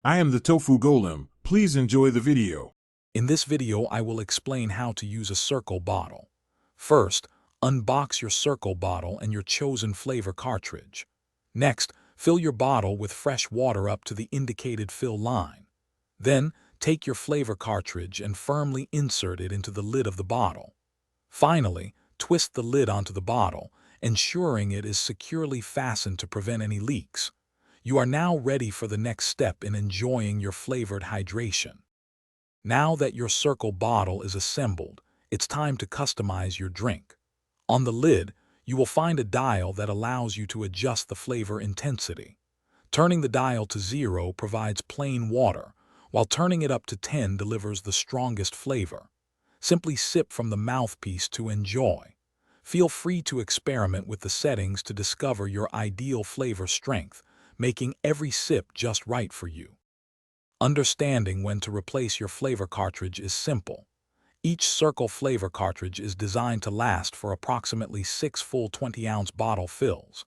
I am the Tofu Golem. Please enjoy the video. In this video, I will explain how to use a Cirkul bottle. First, unbox your Cirkul bottle and your chosen flavor cartridge. Next, fill your bottle with fresh water up to the indicated fill line. Then, take your flavor cartridge and firmly insert it into the lid of the bottle. Finally, twist the lid onto the bottle, ensuring it is securely fastened to prevent any leaks. You are now ready for the next step in enjoying your flavored hydration. Now that your Cirkul bottle is assembled, it's time to customize your drink. On the lid, you will find a dial that allows you to adjust the flavor intensity. Turning the dial to 0 provides plain water, while turning it up to 10 delivers the strongest flavor. Simply sip from the mouthpiece to enjoy. Feel free to experiment with the settings to discover your ideal flavor strength, making every sip just right for you. Understanding when to replace your flavor cartridge is simple. Each Cirkul flavor cartridge is designed to last for approximately 6 full 20-ounce bottle fills.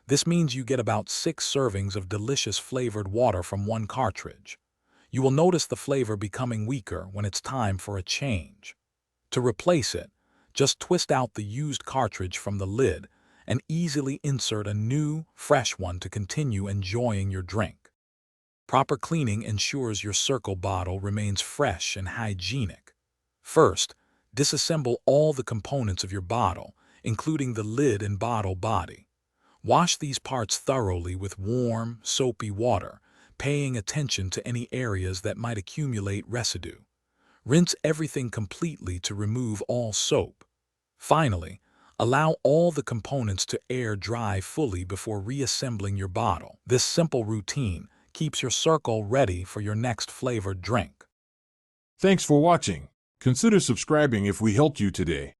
This means you get about 6 servings of delicious flavored water from one cartridge. You will notice the flavor becoming weaker when it's time for a change. To replace it, just twist out the used cartridge from the lid and easily insert a new, fresh one to continue enjoying your drink. Proper cleaning ensures your Cirkul bottle remains fresh and hygienic. First, disassemble all the components of your bottle, including the lid and bottle body. Wash these parts thoroughly with warm, soapy water, paying attention to any areas that might accumulate residue. Rinse everything completely to remove all soap. Finally, allow all the components to air dry fully before reassembling your bottle. This simple routine keeps your Cirkul ready for your next flavored drink. Thanks for watching. Consider subscribing if we helped you today.